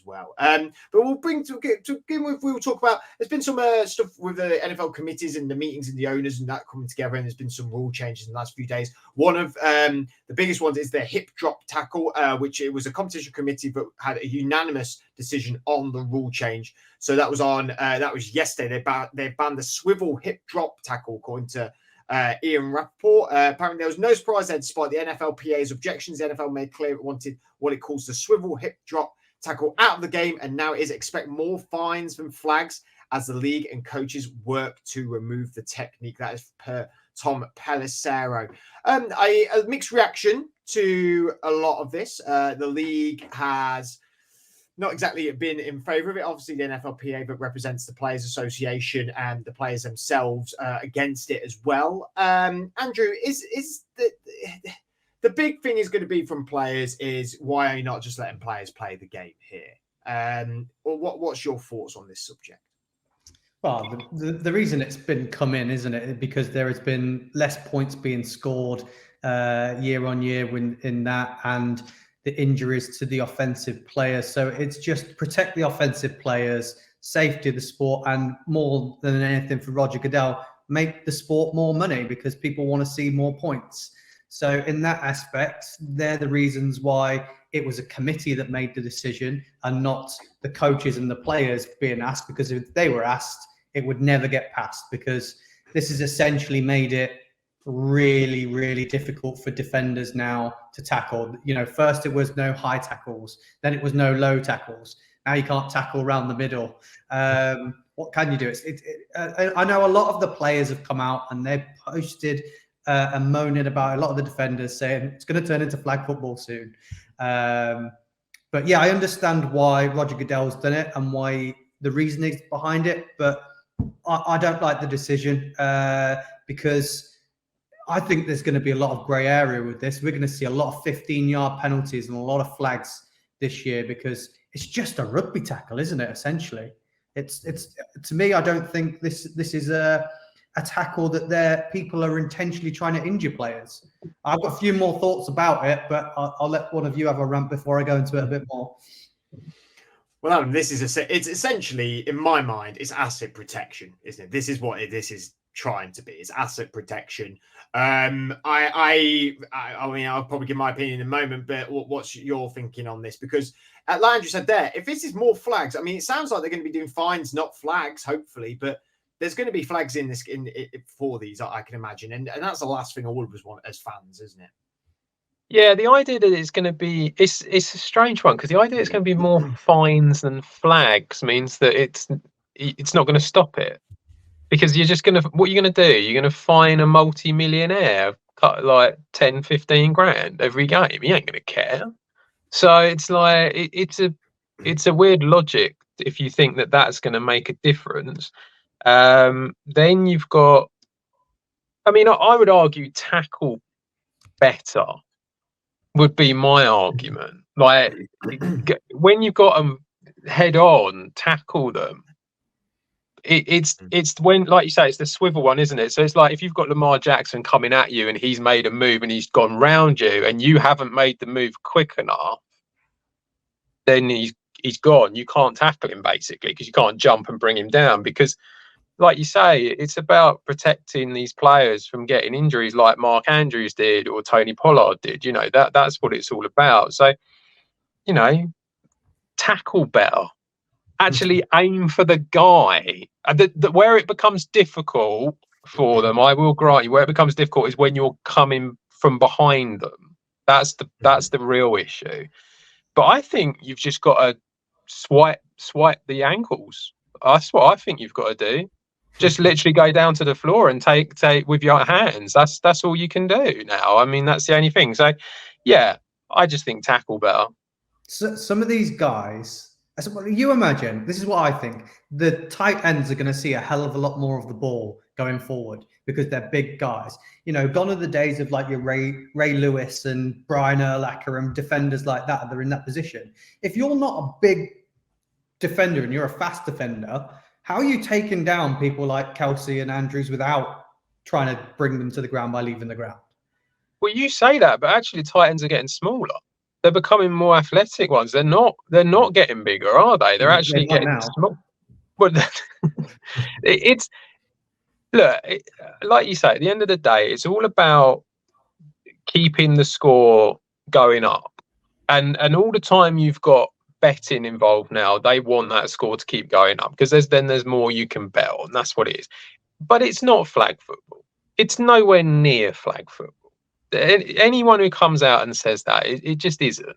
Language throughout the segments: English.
as well. But we'll bring to begin with. We'll talk about. There's been some stuff with the NFL committees and the meetings and the owners and that coming together, and there's been some rule changes in the last few days. One of the biggest ones is the hip drop tackle, which it was a competition committee but had a unanimous decision on the rule change. So that was on. That was yesterday. They banned the swivel hip drop tackle, according to Ian Rappaport. Apparently, there was no surprise there, despite the NFLPA's objections. The NFL made clear it wanted what it calls the swivel hip drop tackle out of the game, and now it is expect more fines than flags as the league and coaches work to remove the technique. That is per Tom Pelissero. A mixed reaction to a lot of this. The league has not exactly been in favour of it. Obviously, the NFLPA that represents the Players Association and the players themselves against it as well. Andrew, is the big thing is going to be from players is why are you not just letting players play the game here? Or what's your thoughts on this subject? Well, the reason it's been come in, isn't it? Because there has been less points being scored year on year in that, and the injuries to the offensive players. So it's just protect the offensive players, safety of the sport, and more than anything for Roger Goodell, make the sport more money because people want to see more points. So in that aspect, they're the reasons why it was a committee that made the decision and not the coaches and the players being asked, because if they were asked, it would never get passed, because this has essentially made it really, really difficult for defenders now to tackle. You know, first it was no high tackles, then it was no low tackles. Now you can't tackle around the middle. What can you do? I know a lot of the players have come out and they've posted and moaning about a lot of the defenders saying it's going to turn into flag football soon. But yeah, I understand why Roger Goodell's done it and why the reasoning behind it, but I don't like the decision because I think there's going to be a lot of grey area with this. We're going to see a lot of 15-yard penalties and a lot of flags this year because it's just a rugby tackle, isn't it? Essentially, it's to me. I don't think this is a tackle that people are intentionally trying to injure players. I've got a few more thoughts about it, but I'll let one of you have a rant before I go into it a bit more. Well, it's essentially, in my mind, it's asset protection, isn't it? This is what this is trying to be. It's asset protection. I mean, I'll probably give my opinion in a moment, but what's your thinking on this? Because like Andrew said there, if this is more flags, I mean, it sounds like they're going to be doing fines, not flags, hopefully, but there's going to be flags in this for these, I can imagine, and that's the last thing all of us want as fans, isn't it? Yeah, the idea that it's going to be it's a strange one, because the idea it's going to be more fines than flags means that it's not going to stop it, because you're just going to, what you're going to do, you're going to fine a multi-millionaire cut like 10, 15 grand every game. He ain't going to care. So it's like it's a weird logic if you think that that's going to make a difference. Then you've got, I mean, I would argue tackle better would be my argument. Like, when you've got them head on, tackle them. It's when, like you say, it's the swivel one, isn't it? So it's like if you've got Lamar Jackson coming at you and he's made a move and he's gone round you and you haven't made the move quick enough, then he's gone. You can't tackle him, basically, because you can't jump and bring him down, because, like you say, it's about protecting these players from getting injuries like Mark Andrews did or Tony Pollard did. You know, that's what it's all about. So, you know, tackle better. Actually aim for the guy. Where it becomes difficult for them, I will grant you, where it becomes difficult is when you're coming from behind them. That's the real issue. But I think you've just got to swipe the ankles. That's what I think you've got to do. Just literally go down to the floor and take with your hands. That's all you can do now. I mean, that's the only thing. So, yeah, I just think tackle better. So, some of these guys, you imagine, this is what I think, the tight ends are going to see a hell of a lot more of the ball going forward because they're big guys. You know, gone are the days of like your Ray Lewis and Brian Urlacher and defenders like that are in that position. If you're not a big defender and you're a fast defender, how are you taking down people like Kelsey and Andrews without trying to bring them to the ground by leaving the ground? Well, you say that, but actually tight ends are getting smaller. They're becoming more athletic ones. They're not getting bigger, are they? They're actually They're not getting now. small. But it's look, like you say, at the end of the day, it's all about keeping the score going up. And all the time you've got betting involved now, they want that score to keep going up because there's more you can bet on. That's what it is. But it's not flag football. It's nowhere near flag football. Anyone who comes out and says that, it just isn't.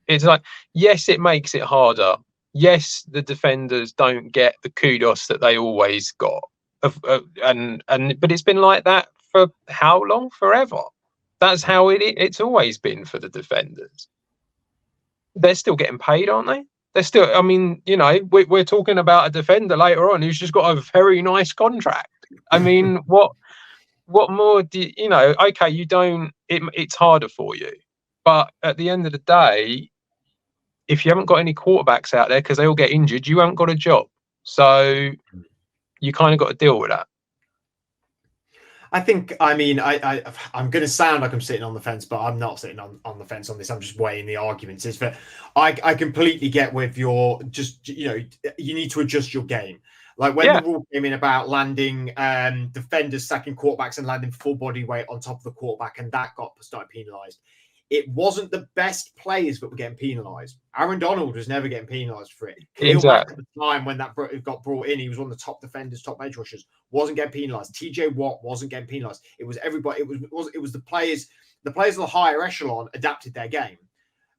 It's like, yes, it makes it harder. Yes, the defenders don't get the kudos that they always got. But it's been like that for how long? Forever. That's how it's always been for the defenders. They're still getting paid, aren't they? They're still, I mean, you know, we're talking about a defender later on who's just got a very nice contract. I mean, what more do you know? Okay, you don't, it's harder for you. But at the end of the day, if you haven't got any quarterbacks out there because they all get injured, you haven't got a job. So you kind of got to deal with that. I think, I mean, I'm going to sound like I'm sitting on the fence, but I'm not sitting on the fence on this. I'm just weighing the arguments. Is that I completely get with your, just, you know, you need to adjust your game. Like when the rule came in about landing defenders sacking quarterbacks and landing full body weight on top of the quarterback, and that started penalised. It wasn't the best players that were getting penalised. Aaron Donald was never getting penalised for it. Exactly. At the time when that got brought in, he was one of the top defenders, top edge rushers, wasn't getting penalised. TJ Watt wasn't getting penalised. It was everybody. It was the players. The players of the higher echelon adapted their game.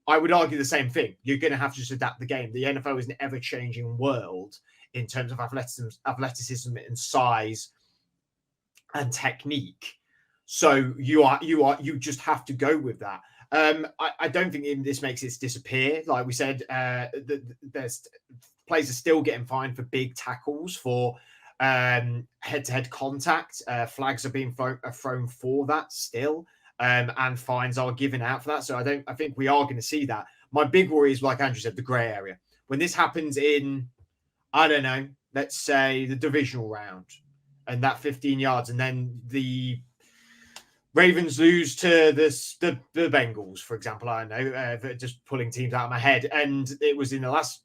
I would argue the same thing. You're going to have to just adapt the game. The NFL is an ever-changing world in terms of athleticism and size and technique. So you just have to go with that. I don't think this makes it disappear. Like we said, there's players are still getting fined for big tackles, for head-to-head contact. Flags are being thrown for that still, and fines are given out for that. So I think we are going to see that. My big worry is, like Andrew said, the grey area. When this happens in, I don't know, let's say the divisional round, and that 15 yards, and then the Ravens lose to the Bengals, for example. I know, just pulling teams out of my head, and it was in the last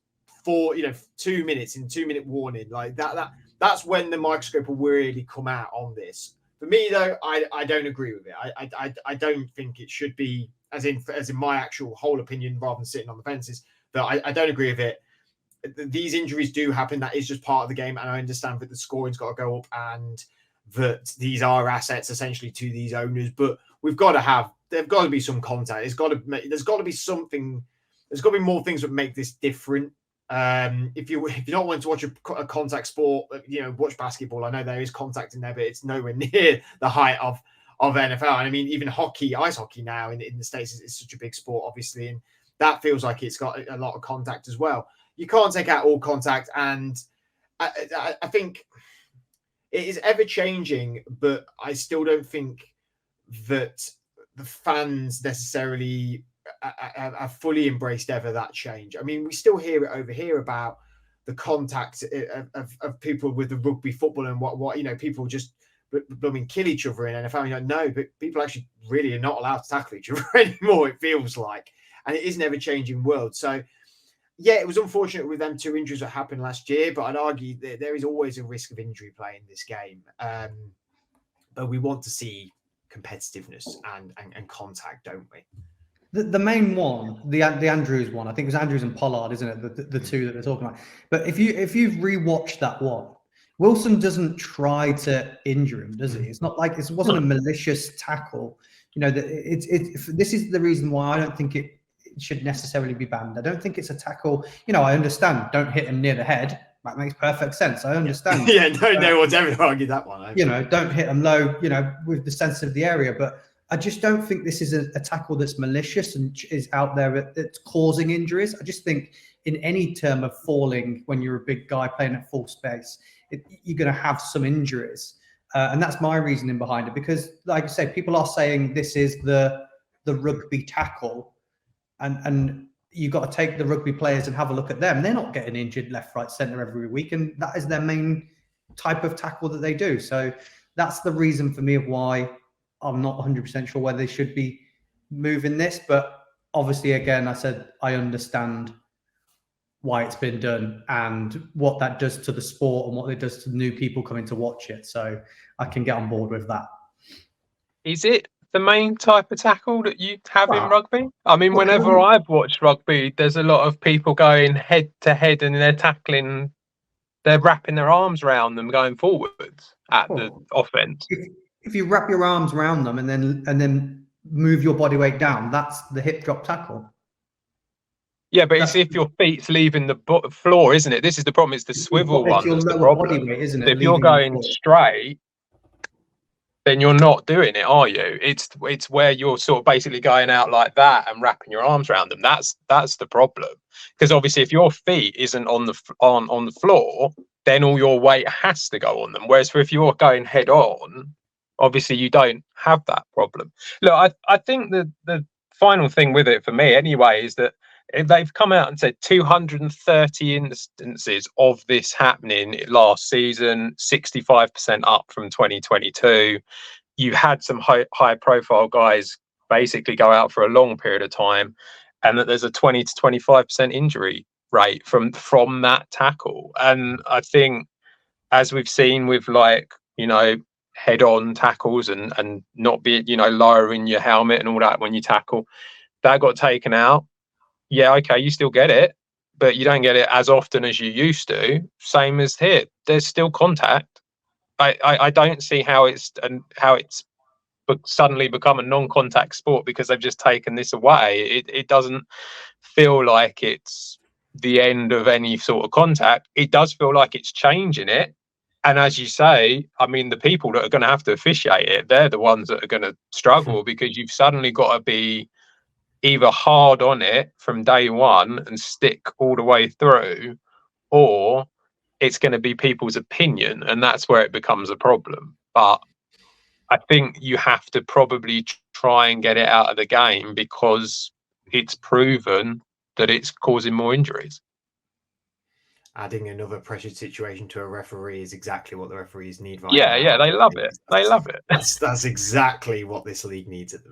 2 minutes, in 2-minute warning, like that. That's when the microscope will really come out on this. For me, though, I don't agree with it. I don't think it should be, as in my actual whole opinion, rather than sitting on the fences. But I don't agree with it. These injuries do happen. That is just part of the game, and I understand that the scoring's got to go up and that these are assets essentially to these owners, but there's got to be some contact. There's got to be something. There's got to be more things that make this different. If you don't want to watch a contact sport, watch basketball. I know there is contact in there, but it's nowhere near the height of NFL. And I mean, even ice hockey now in the States is such a big sport, obviously, and that feels like it's got a lot of contact as well. You can't take out all contact, and I think it is ever changing, but I still don't think that the fans necessarily have fully embraced ever that change. I mean, we still hear it over here about the contact of people with the rugby football and what people just blooming kill each other in NFL. No, but people actually really are not allowed to tackle each other anymore, it feels like. And it is an ever-changing world. So, yeah, it was unfortunate with them 2 injuries that happened last year, but I'd argue that there is always a risk of injury playing this game. But we want to see competitiveness and contact, don't we? The main one, the Andrews one, I think it was Andrews and Pollard, isn't it? The two that they're talking about. But if you've rewatched that one, Wilson doesn't try to injure him, does he? It's not like it wasn't a malicious tackle. This is the reason why I don't think it should necessarily be banned. I don't think it's a tackle. I understand. Don't hit him near the head. That makes perfect sense. I understand. Yeah, no one's ever argued that one. Don't hit him low. With the sense of the area. But I just don't think this is a tackle that's malicious and is out there that's causing injuries. I just think in any term of falling, when you're a big guy playing at full space, you're going to have some injuries, and that's my reasoning behind it. Because, like I say, people are saying this is the rugby tackle. And you've got to take the rugby players and have a look at them. They're not getting injured left, right, centre every week. And that is their main type of tackle that they do. So that's the reason for me of why I'm not 100% sure whether they should be moving this. But obviously, again, I said I understand why it's been done and what that does to the sport and what it does to new people coming to watch it. So I can get on board with that. Is it the main type of tackle that you have in Well, rugby? I mean, well, whenever I've watched rugby, there's a lot of people going head to head and they're tackling, they're wrapping their arms around them going forwards at the offense. If you wrap your arms around them and then move your body weight down, that's the hip drop tackle. Yeah, but it's if your feet's leaving the floor, isn't it? This is the problem. It's the swivel It's one your that's the lower problem. body weight, isn't So it? if you're leaving the going floor. straight, then you're not doing it, are you? It's where you're sort of basically going out like that and wrapping your arms around them. That's the problem. Because obviously, if your feet isn't on the floor, then all your weight has to go on them. Whereas if you're going head on, obviously you don't have that problem. Look, I think the final thing with it for me anyway is that they've come out and said 230 instances of this happening last season, 65% up from 2022. You had some high profile guys basically go out for a long period of time, and that there's a 20 to 25% injury rate from that tackle. And I think, as we've seen with, like, you know, head on tackles and not be, you know, lowering your helmet and all that when you tackle, that got taken out. Yeah, okay, you still get it, but you don't get it as often as you used to. Same as here, there's still contact. I don't see how it's suddenly become a non-contact sport because they've just taken this away. It doesn't feel like it's the end of any sort of contact. It does feel like it's changing it. And as you say, I mean, the people that are going to have to officiate it, they're the ones that are going to struggle because you've suddenly got to be either hard on it from day one and stick all the way through, or it's going to be people's opinion, and that's where it becomes a problem. But I think you have to probably try and get it out of the game because it's proven that it's causing more injuries. Adding another pressured situation to a referee is exactly what the referees need right now. Yeah, they love it. They love it. That's exactly what this league needs at the